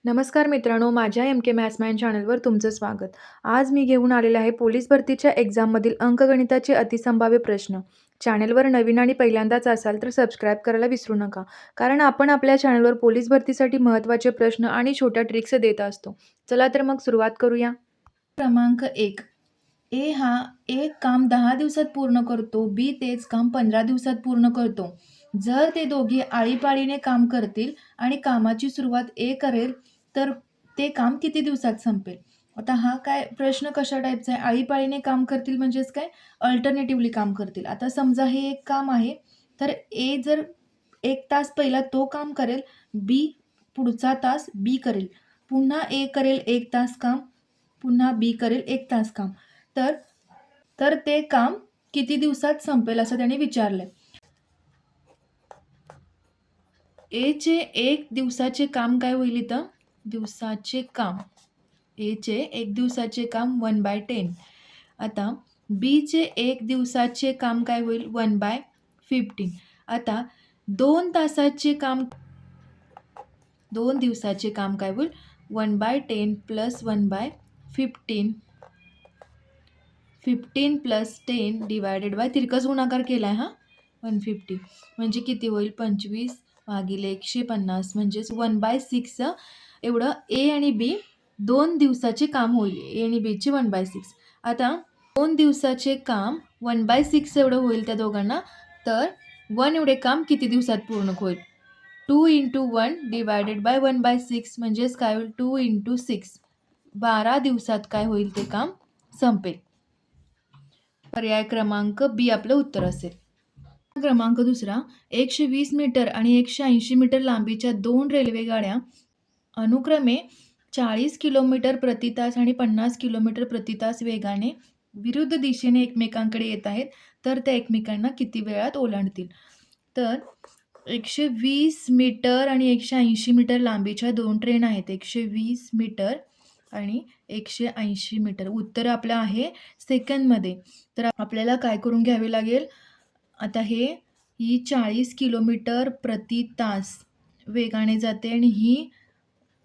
नमस्कार मित्रांनो, माझ्या एम के मॅथ्समॅन चॅनलवर तुमचं स्वागत. आज मी घेऊन आलेले आहे पोलीस भरतीच्या एक्झाममधील अंकगणिताचे अतिसंभाव्य प्रश्न. चॅनलवर नवीन आणि पहिल्यांदाच असाल तर सबस्क्राईब करायला विसरू नका, कारण आपण आपल्या चॅनलवर पोलीस भरतीसाठी महत्त्वाचे प्रश्न आणि छोट्या ट्रिक्स देत असतो. चला तर मग सुरुवात करूया. क्रमांक 1. ए हा एक काम 10 दिवसात पूर्ण करतो, बी तेच काम 15 दिवसात पूर्ण करतो. जर ते दोघे आळीपाळीने काम करतील आणि कामाची सुरुवात ए करेल, तर ते काम किती दिवसात संपेल? आता हा काय प्रश्न कशा टाईपचा आहे? आळीपाळीने काम करतील म्हणजेच काय? अल्टरनेटिव्हली काम करतील. आता समजा हे एक काम आहे, तर ए जर 1 तास पहिला तो काम करेल, बी पुढचा तास बी करेल. पुन्हा ए करेल 1 तास काम, पुन्हा बी करेल 1 तास काम. तर तर ते काम किती दिवसात संपेल असं त्याने विचारलंय. एचे 1 दिवसाचे काम काय होईल इथं? दिवसाचे काम. एचे 1 दिवसाचे काम 1/10. आता बीचे 1 दिवसाचे काम काय होईल? 1/15. आता 2 तासाचे काम 2 दिवसाचे काम काय होईल? 1/10 प्लस 1/15. 15 प्लस 10 डिवायडेड बाय तिरकस गुणाकार केला आहे 150 म्हणजे किती होईल? 25 भागिले 150 म्हणजेच 1/6 एवढं ए आणि बी 2 दिवसाचे काम होईल. ए आणि बीचे 1/6. आता 2 दिवसाचे काम 1/6 एवढं होईल त्या दोघांना, तर 1 एवढे काम किती दिवसात पूर्ण होईल? 2 × 1 डिवायडेड बाय 1/6 म्हणजेच काय होईल? 2 × 6 12 दिवसात काय होईल? ते काम संपेल. पर्याय क्रमांक बी आपलं उत्तर असेल. क्रमांक दुसरा, 120 मीटर आणि 180 मीटर लांबीच्या 2 रेल्वे गाड्या अनुक्रमे 40 किलोमीटर प्रति तास आणि 50 किलोमीटर प्रति तास वेगाने विरुद्ध दिशेने एकमेकांकडे येत आहेत, तर त्या एकमेकांना किती वेळात ओलांडतील? तर 120 मीटर आणि 180 मीटर लांबीच्या 2 ट्रेन आहेत. 120 मीटर आणि 180 मीटर. उत्तर आपलं आहे सेकंदमध्ये. तर आपल्याला काय करून घ्यावे लागेल? आता ही 40 किलोमीटर प्रति तास वेगाने जाते आणि ही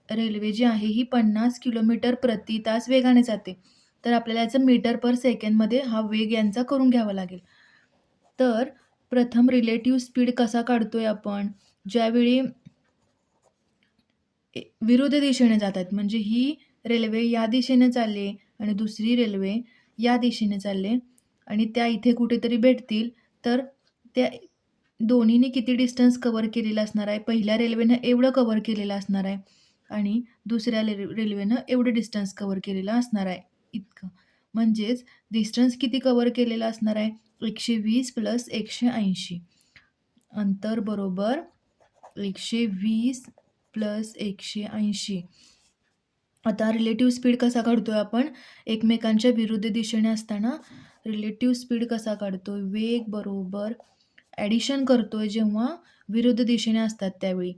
रेल्वे जी आहे ही 50 किलोमीटर प्रति तास वेगाने जाते. तर आपल्याला याचं मीटर पर सेकंदमध्ये हा वेग यांचा करून घ्यावा लागेल. तर प्रथम रिलेटिव्ह स्पीड कसा काढतोय आपण? ज्यावेळी विरुद्ध दिशेने जात आहेत, म्हणजे ही रेल्वे या दिशेने चालली आणि दुसरी रेल्वे या दिशेने चालली आणि त्या इथे कुठेतरी भेटतील, तर त्या दोन्हीने किती डिस्टन्स कव्हर केलेलं असणार आहे? पहिल्या रेल्वेनं एवढं कव्हर केलेलं असणार आहे आणि दुसऱ्या रेल्वेनं एवढं डिस्टन्स कव्हर केलेलं असणार आहे इतकं. म्हणजेच डिस्टन्स किती कव्हर केलेलं असणार आहे? 120 प्लस 180. अंतर बरोबर 120 प्लस 180. आता रिलेटिव्ह स्पीड कसा काढतोय आपण? एकमेकांच्या विरुद्ध दिशेने असताना रिलेटिव्ह स्पीड कसा काढतोय? वेग बरोबर ॲडिशन करतोय जेव्हा विरुद्ध दिशेने असतात त्यावेळी.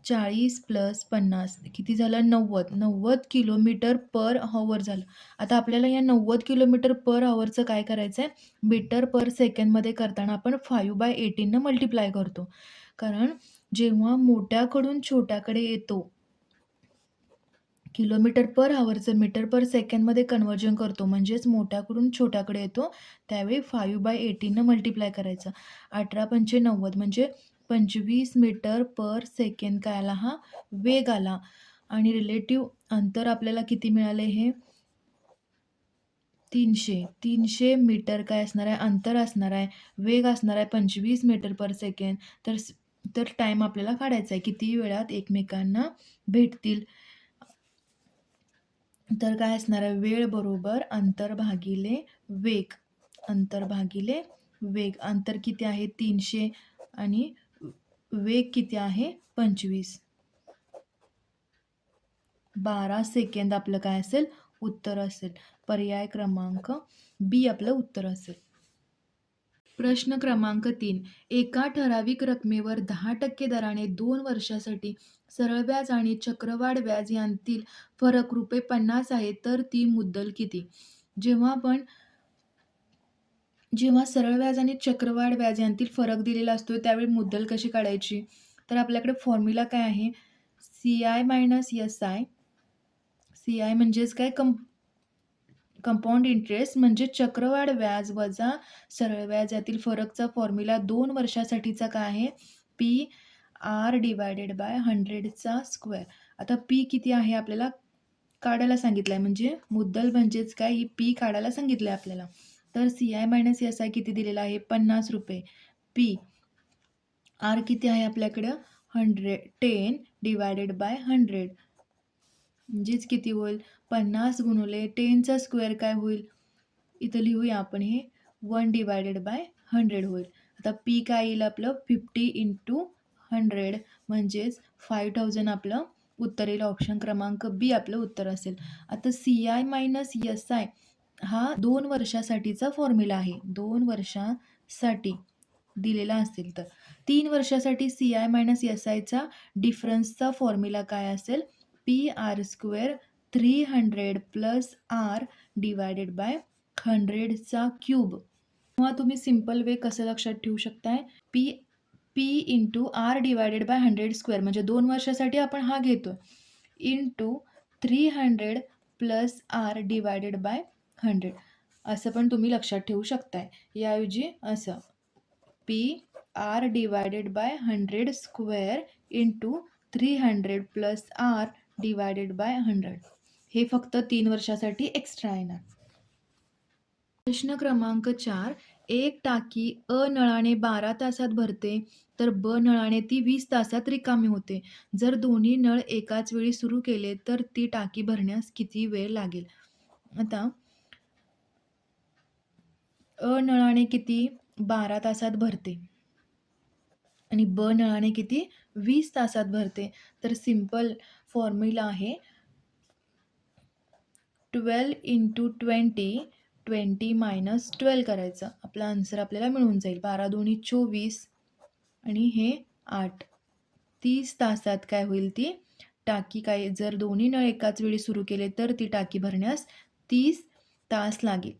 40 प्लस 50 किती झालं? 90 किलोमीटर पर हॉवर झालं. आता आपल्याला या 90 किलोमीटर पर हॉवरचं काय करायचं आहे? मीटर पर सेकंदमध्ये करताना आपण 5/18 मल्टिप्लाय करतो. कारण जेव्हा मोठ्याकडून छोट्याकडे येतो, किलोमीटर पर हॉवरचं मीटर पर सेकंदमध्ये कन्व्हर्जन करतो, म्हणजेच मोठ्याकडून छोट्याकडे येतो, त्यावेळी 5/18 मल्टिप्लाय करायचं. 18×5 90 म्हणजे 25 मीटर पर सेकंद काय आला? हा वेग आला. आणि रिलेटिव्ह अंतर आपल्याला किती मिळाले? हे 300 मीटर काय असणार आहे? अंतर असणार आहे. वेग असणार आहे 25 मीटर पर सेकंद. तर टाईम आपल्याला काढायचा आहे, किती वेळात एकमेकांना भेटतील. तर काय असणार आहे? वेळ बरोबर अंतर भागिले वेग. अंतर भागिले वेग. अंतर किती आहे? 300 आणि वेग किती आहे? 25. 12 सेकंद आपलं काय असेल? उत्तर असेल. पर्याय क्रमांक बी आपलं उत्तर असेल. प्रश्न क्रमांक 3. एका ठराविक रकमेवर 10% दराने 2 वर्षासाठी सरळ व्याज आणि चक्रवाढ व्याज यांतील फरक ₹50 आहे, तर ती मुद्दल किती? जेव्हा सरळ व्याज आणि चक्रवाढ व्याज यांतील फरक दिलेला असतो, त्यावेळी मुद्दल कशी काढायची? तर आपल्याकडे फॉर्म्युला काय आहे? CI minus SI. CI म्हणजेच काय कंपाऊंड इंटरेस्ट म्हणजे चक्रवाढ व्याज वजा सरळ व्याज यातील फरकचा फॉर्म्युला 2 वर्षासाठीचा काय आहे? PR डिवायडेड बाय 100चा स्क्वेअर. आता P किती आहे आपल्याला काढायला सांगितलं आहे, म्हणजे मुद्दल म्हणजेच काय ही P काढायला सांगितलं आहे आपल्याला. तर CI मायनस SI किती दिलेला आहे? ₹50. R किती आहे आपल्याकडं? 10 डिवायडेड बाय 100 म्हणजेच किती होईल? 50 गुणिले 10चा स्क्वेअर काय होईल? इथं लिहूया आपण हे 1 डिवायडेड बाय 100 होईल. आता P काय येईल आपलं? 50 इंटू 100 म्हणजेच 5000 आपलं उत्तर येईल. ऑप्शन क्रमांक बी आपलं उत्तर असेल. आता CI मायनस SI हा 2 वर्षासाठीचा फॉर्म्युला आहे. 2 वर्षासाठी दिलेला असेल तर 3 वर्षासाठी CI मायनस SIचा डिफरन्सचा फॉर्म्युला काय असेल? PR² 300 plus R divided by 100चा क्यूब. किंवा तुम्ही सिंपल वे कसं लक्षात ठेवू शकताय? P into R divided by 100 square म्हणजे 2 वर्षासाठी आपण हा घेतोय into 300 plus R divided by 100 असं पण तुम्ही लक्षात ठेवू शकताय. याऐवजी असं PR divided by 100 square into 300 plus R divided by 100 हे फक्त 3 वर्षासाठी एक्स्ट्रा येणार. प्रश्न क्रमांक 4. एक टाकी अ नळाने 12 तासात भरते तर ब नळाने ती 20 तासात रिकामी होते. जर दोन्ही नळ एकाच वेळी सुरू केले तर ती टाकी भरण्यास किती वेळ लागेल? आता अ नळाने किती 12 तासात भरते आणि ब नळाने किती 20 तासात भरते. तर सिंपल फॉर्म्युला आहे 12 इंटू 20 मायनस 12 करायचं. आपला आन्सर आपल्याला मिळून जाईल. 12 दोन्ही 24 आणि हे 8. 30 तासात काय होईल ती टाकी काय जर दोन्ही नळ एकाच वेळी सुरू केले तर ती टाकी भरण्यास 30 तास लागेल.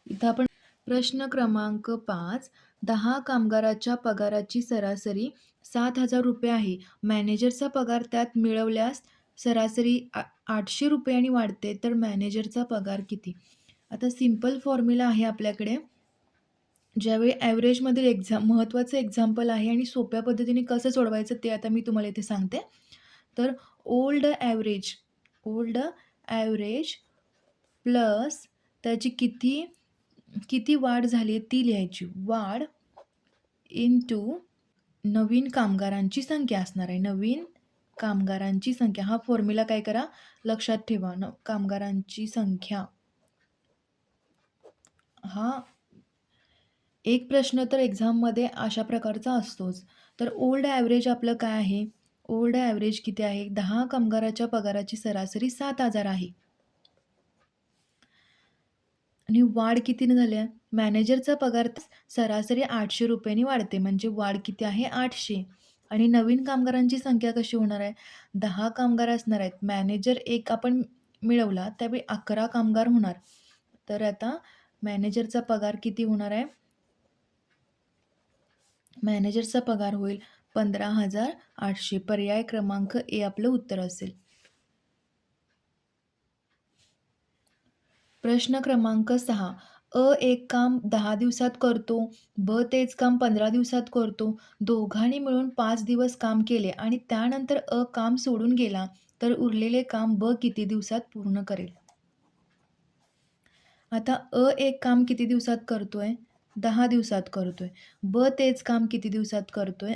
इथं आपण प्रश्न क्रमांक 5. 10 कामगाराच्या पगाराची सरासरी 7,000 रुपये आहे. मॅनेजरचा पगार त्यात मिळवल्यास सरासरी 800 रुपयांनी वाढते तर मॅनेजरचा पगार किती? आता सिंपल फॉर्म्युला आहे आपल्याकडे. ज्यावेळी ॲव्हरेजमधील महत्त्वाचं एक्झाम्पल आहे आणि सोप्या पद्धतीने कसं सोडवायचं ते आता मी तुम्हाला इथे सांगते. तर ओल्ड ॲव्हरेज प्लस त्याची किती वाढ झाली आहे ती लिहायची. वाढ इंटू नवीन कामगारांची संख्या असणार आहे. नवीन कामगारांची संख्या हा फॉर्म्युला काय करा लक्षात ठेवा. कामगारांची संख्या हा एक प्रश्न तर एक्झाममध्ये अशा प्रकारचा असतोच. तर ओल्ड ॲव्हरेज आपलं काय आहे? ओल्ड ॲव्हरेज किती आहे? 10 कामगाराच्या पगाराची सरासरी 7,000 आहे. आणि वाढ कितीने झाली आहे? मॅनेजरचा पगार सरासरी 800 रुपयांनी वाढते म्हणजे वाढ किती आहे? 800. आणि नवीन कामगारांची संख्या कशी होणार आहे? 10 कामगार असणार आहेत. मॅनेजर एक आपण मिळवला त्यावेळी 11 कामगार होणार. तर आता मॅनेजरचा पगार किती होणार आहे? मॅनेजरचा पगार होईल 15,800. पर्याय क्रमांक ए आपलं उत्तर असेल. प्रश्न क्रमांक 6. एक काम 10 दिवसात करतो, ब तेच काम 15 दिवसात करतो. दोघांनी मिळून 5 दिवस काम केले आणि त्यानंतर काम सोडून गेला तर उरलेले काम ब किती दिवसात पूर्ण करेल? आता एक काम किती दिवसात करतोय? 10 दिवसात करतोय. ब तेच काम किती दिवसात करतोय?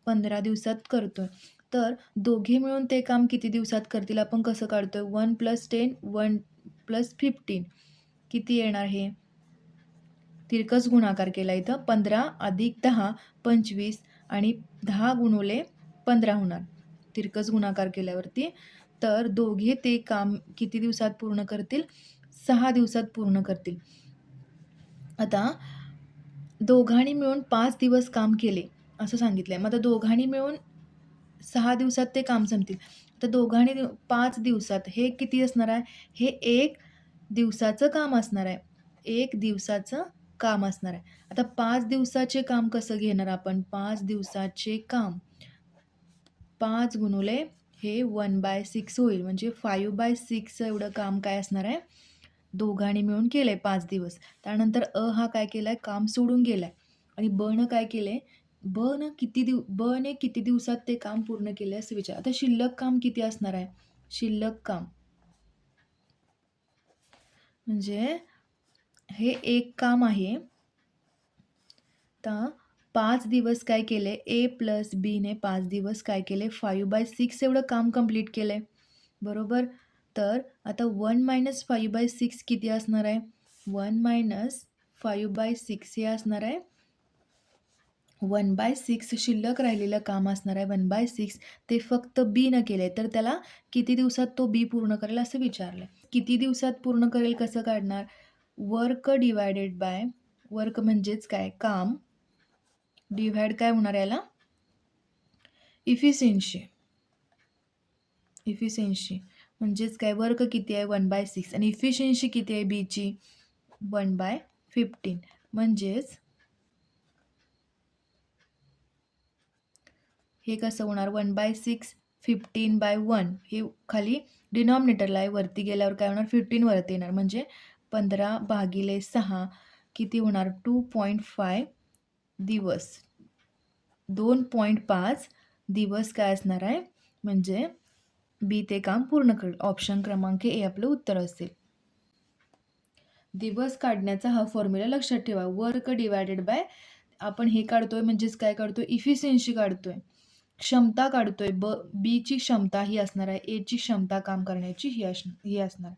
15 दिवसात करतोय. तर दोघे मिळून ते काम किती दिवसात करतील? आपण कसं काढतोय? 1 + 10 1 + 15 किती येणार हे? तिरकस गुणाकार केला इथं. 15 + 10 25 आणि 10 गुणुले 15 होणार. तिरकस गुणाकार केल्यावरती. तर दोघे ते काम किती दिवसात पूर्ण करतील? 6 दिवसात पूर्ण करतील. आता दोघांनी मिळून 5 दिवस काम केले असं सांगितलंय. मग आता दोघांनी मिळून 6 दिवसात ते काम संपतील. तर दोघांनी 5 दिवसात हे किती असणार आहे? हे 1 दिवसाचं काम असणार आहे. 1 दिवसाचं काम असणार आहे. आता 5 दिवसाचे काम कसं घेणार आपण? 5 दिवसाचे काम 5 गुणुले हे 1/6 होईल. म्हणजे 5/6 एवढं काम काय असणार आहे? दोघांनी मिळून केलंय 5 दिवस. त्यानंतर हा काय केलाय? काम सोडून गेलाय आणि बनं काय केलंय? बने किती दिवसात ते काम पूर्ण केलंय असं विचार. आता शिल्लक काम किती असणार आहे? शिल्लक काम म्हणजे हे एक काम आहे. आता 5 दिवस काय केले? ए प्लस बीने 5 दिवस काय केले? 5/6 एवढं काम कंप्लीट केलंय. बरोबर? तर आता 1 - 5/6 किती असणार आहे? 1 - 5/6 हे असणार आहे 1/6 शिल्लक राहिलेलं काम असणार आहे 1/6. ते फक्त बीनं केलंय. तर त्याला किती दिवसात तो बी पूर्ण करेल असं विचारलंय. किती दिवसात पूर्ण करेल कसं काढणार? वर्क डिवायडेड बाय वर्क म्हणजेच काय? काम डिव्हाइड काय होणार याला? इफिशियन्सी. इफिशियन्सी म्हणजेच काय? वर्क किती आहे? 1/6 आणि इफिशियन्सी किती आहे बीची? 1/15. म्हणजेच हे कसं होणार? 1/6 15/1 हे खाली डिनॉमिनेटरला आहे. वरती गेल्यावर काय होणार? 15 वरती येणार. म्हणजे 15/6 किती होणार? 2.5 दिवस. 2.5 दिवस काय असणार आहे? म्हणजे बी ते काम पूर्ण करेल. ऑप्शन क्रमांक ए आपलं उत्तर असेल. दिवस काढण्याचा हा फॉर्म्युला लक्षात ठेवा. वर्क डिवायडेड बाय आपण हे काढतोय म्हणजेच काय काढतोय? इफिशियन्सी काढतोय. क्षमता काढतोय. बीची क्षमता ही असणार आहे. एची क्षमता काम करण्याची ही असणार.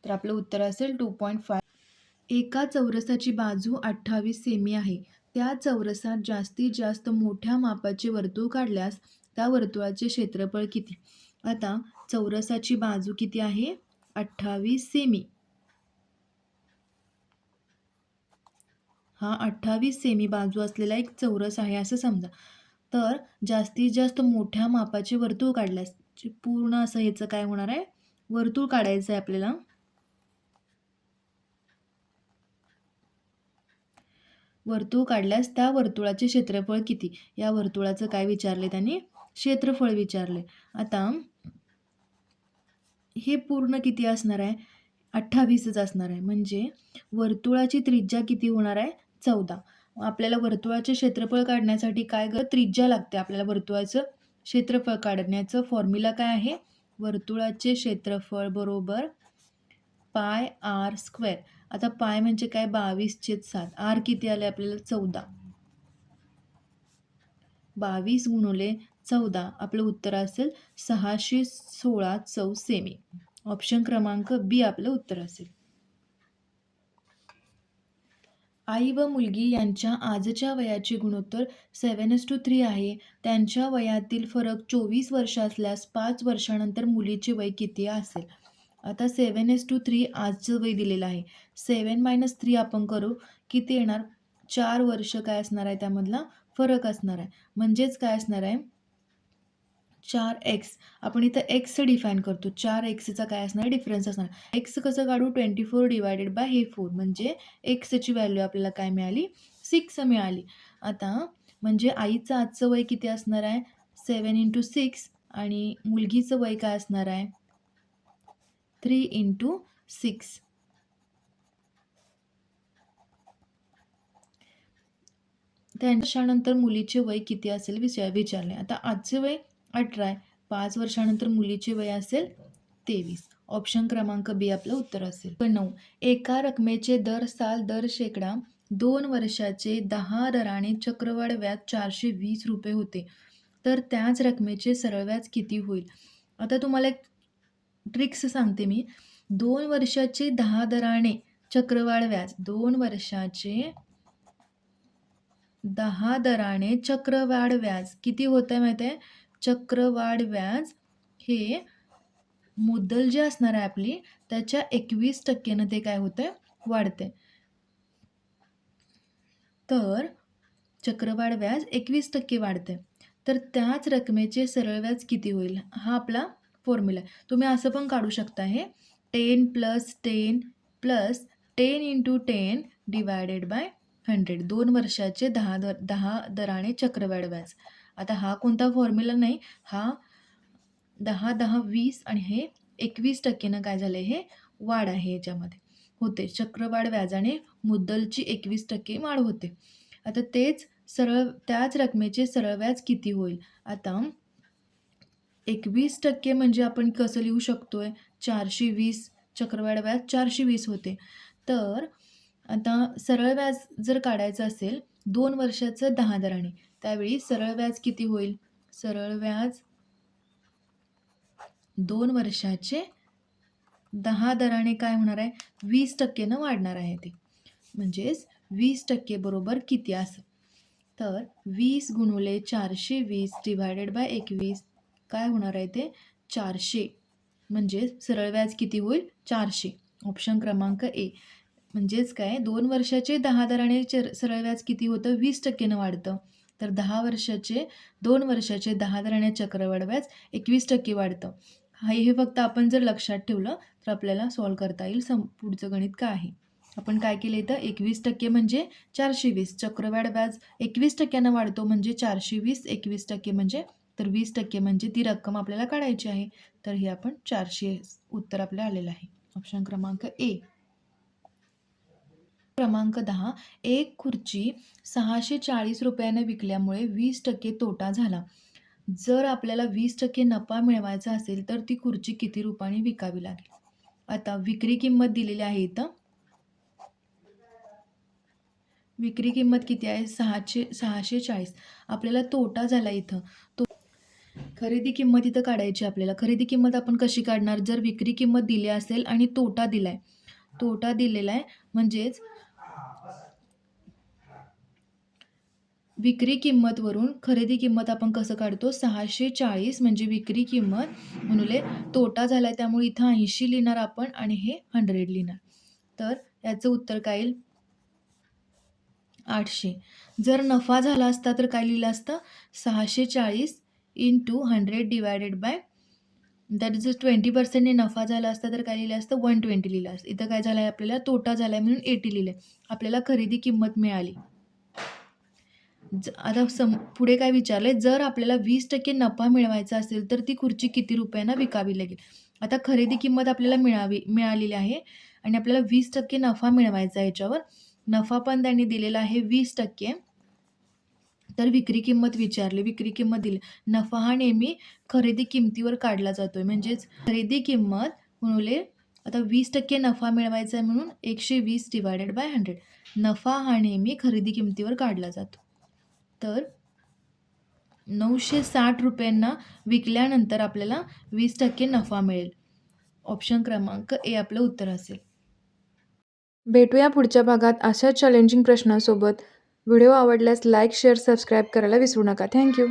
तर आपलं उत्तर असेल 2.5. एका चौरसाची बाजू 28 सेमी आहे. त्या चौरसात जास्तीत जास्त मोठ्या मापाचे वर्तुळ काढल्यास त्या वर्तुळाचे क्षेत्रफळ किती? आता चौरसाची बाजू किती आहे? 28 सेमी. हा 28 सेमी बाजू असलेला एक चौरस आहे असं समजा. तर जास्तीत जास्त मोठ्या मापाचे वर्तुळ काढल्यास पूर्ण असं ह्याचं काय होणार आहे? वर्तुळ काढायचं आहे आपल्याला. वर्तुळ काढल्यास त्या वर्तुळाचे क्षेत्रफळ किती? या वर्तुळाचं काय विचारले त्यांनी? क्षेत्रफळ विचारले. आता हे पूर्ण किती असणार आहे? 28च असणार आहे. म्हणजे वर्तुळाची त्रिज्या किती होणार आहे? 14. आपल्याला वर्तुळाचे क्षेत्रफळ काढण्यासाठी काय त्रिज्या लागते. आपल्याला वर्तुळाचं क्षेत्रफळ काढण्याचं फॉर्म्युला काय आहे? वर्तुळाचे क्षेत्रफळ बरोबर πr². आता पाय म्हणजे काय? 22/7. आर किती आले आपल्याला? 14. 22 गुणुले 14 आपलं उत्तर असेल 616 चौ सेमी. ऑप्शन क्रमांक बी आपलं उत्तर असेल. आई व मुलगी यांच्या आजच्या वयाचे गुणोत्तर 7:3 आहे. त्यांच्या वयातील फरक 24 वर्ष असल्यास 5 वर्षानंतर मुलीचे वय किती असेल? आता 7:3 आजचं वय दिलेलं आहे. 7 - 3 आपण करू. किती येणार? 4 वर्ष काय असणार आहे? त्यामधला फरक असणार आहे. म्हणजेच काय असणार आहे? 4x. आपण इथं x डिफाईन करतो. 4xचा काय असणार? डिफरन्स असणार. x कसं काढू? 24 डिवायडेड बाय हे 4 म्हणजे xची व्हॅल्यू आपल्याला काय मिळाली? 6 मिळाली. आता म्हणजे आईचं आजचं वय किती असणार आहे? 7 × 6 आणि मुलगीचं वय काय असणार आहे? 3 × 6. वर्षानंतर मुलीचे वय किती असेल विचारले. आता आजचे वय 18 आहे. 5 वर्षानंतर मुलीचे वय असेल 23. ऑप्शन क्रमांक बी आपलं उत्तर असेल. 9. एका रकमेचे दर साल दर शेकडा 2 वर्षाचे 10 दराने चक्रवाढ व्याज 420 रुपये होते. तर त्याच रकमेचे सरळ व्याज किती होईल? आता तुम्हाला एक ट्रिक्स सांगते मी. 2 वर्षाचे 10 दराने चक्रवाढ व्याज 2 वर्षाचे 10 दराने चक्रवाढ व्याज किती होतंय माहिती आहे? चक्रवाढ व्याज हे मुद्दल जी असणार आहे आपली त्याच्या 21% ते काय होतंय? वाढते. तर चक्रवाढ व्याज 21% वाढते. तर त्याच रकमेचे सरळ व्याज किती होईल? हा आपला फॉर्म्युला आहे. तुम्ही असं पण काढू शकता हे 10 + 10 + 10 × 10 डिवायडेड बाय 100. 2 वर्षाचे 10 दराने चक्रवाढ व्याज. आता हा कोणता फॉर्म्युला नाही, हा 10, 10, 20 आणि हे 21% काय झालं हे वाढ आहे याच्यामध्ये होते. चक्रवाढ व्याजाने मुद्दलची 21% वाढ होते. आता त्याच रकमेचे सरळ व्याज किती होईल? आता 21% म्हणजे आपण कसं लिहू शकतोय? 420 चक्रवाढ व्याज 420 होते. तर आता सरळ व्याज जर काढायचं असेल 2 वर्षाचं 10 दराने, त्यावेळी सरळ व्याज किती होईल? सरळ व्याज 2 वर्षाचे 10 दराने काय होणार आहे? 20% वाढणार आहे ते. म्हणजेच 20% बरोबर किती असं? तर 20 गुणुले 420 डिवायडेड बाय 21 काय होणार आहे ते? 400. म्हणजे सरळ व्याज किती होईल? 400. ऑप्शन क्रमांक ए. म्हणजेच काय 2 वर्षाचे 10 दराने सरळ व्याज किती होतं? 20% वाढतं. तर 2 वर्षाचे 10 दराने चक्रवाढ व्याज 21% वाढतं. हे फक्त आपण जर लक्षात ठेवलं तर आपल्याला सॉल्व्ह करता येईल पुढचं गणित काय आहे. आपण काय केलं इथं 21% म्हणजे 420. चक्रवाढ व्याज 21% वाढतो म्हणजे 420 21% म्हणजे तर 20% म्हणजे ती रक्कम आपल्याला काढायची आहे. तर हे आपण 400 उत्तर आपल्याला आलेलं आहे. ऑप्शन क्रमांक ए. क्रमांक 10. एक खुर्ची 640 रुपयाने विकल्यामुळे 20% तोटा झाला. जर आपल्याला 20% नफा मिळवायचा असेल तर ती खुर्ची किती रुपयाने विकावी लागेल? आता विक्री किंमत दिलेली आहे इथं. विक्री किंमत किती आहे? 640. आपल्याला तोटा झाला इथं. खरेदी किंमत इथं काढायची आपल्याला. खरेदी किंमत आपण कशी काढणार? जर विक्री किंमत दिली असेल आणि तोटा दिलाय. तोटा दिलेला आहे म्हणजेच विक्री किंमतवरून खरेदी किंमत आपण कसं काढतो? 640 म्हणजे विक्री किंमत गुणिले तोटा झालाय त्यामुळे इथं 80 लिहिणार आपण आणि हे 100 लिहिणार. तर याचं उत्तर काय येईल? 800. जर नफा झाला असता तर काय लिहिलं असतं? 640 into 100 divided by that is 20%ने नफा झाला असता तर काय लिहिलं असतं? 120 लिहिलं असतं. इथं काय झालं आहे आपल्याला? तोटा झाला आहे म्हणून 80 लिहिलं आहे. आपल्याला खरेदी किंमत मिळाली. आता पुढे काय विचारलंय? जर आपल्याला 20% नफा मिळवायचा असेल तर ती खुर्ची किती रुपयांना विकावी लागेल? आता खरेदी किंमत आपल्याला मिळालेली आहे आणि आपल्याला 20% नफा मिळवायचा आहे याच्यावर. नफा पण त्यांनी दिलेला आहे 20%. तर विक्री किंमत विचारली. विक्री किंमत दिली. नफा हा नेहमी खरेदी किंमतीवर काढला जातोय. म्हणजेच खरेदी किंमत गुणिले आता 20% नफा मिळवायचा आहे म्हणून 120 डिवायडेड बाय 100. नफा हा नेहमी खरेदी किंमतीवर काढला जातो. तर 960 रुपयांना विकल्यानंतर आपल्याला 20% नफा मिळेल. ऑप्शन क्रमांक ए आपलं उत्तर असेल. भेटूया पुढच्या भागात अशाच चॅलेंजिंग प्रश्नांसोबत. व्हिडिओ आवडल्यास लाईक, शेअर, सबस्क्राईब करायला विसरू नका. Thank you.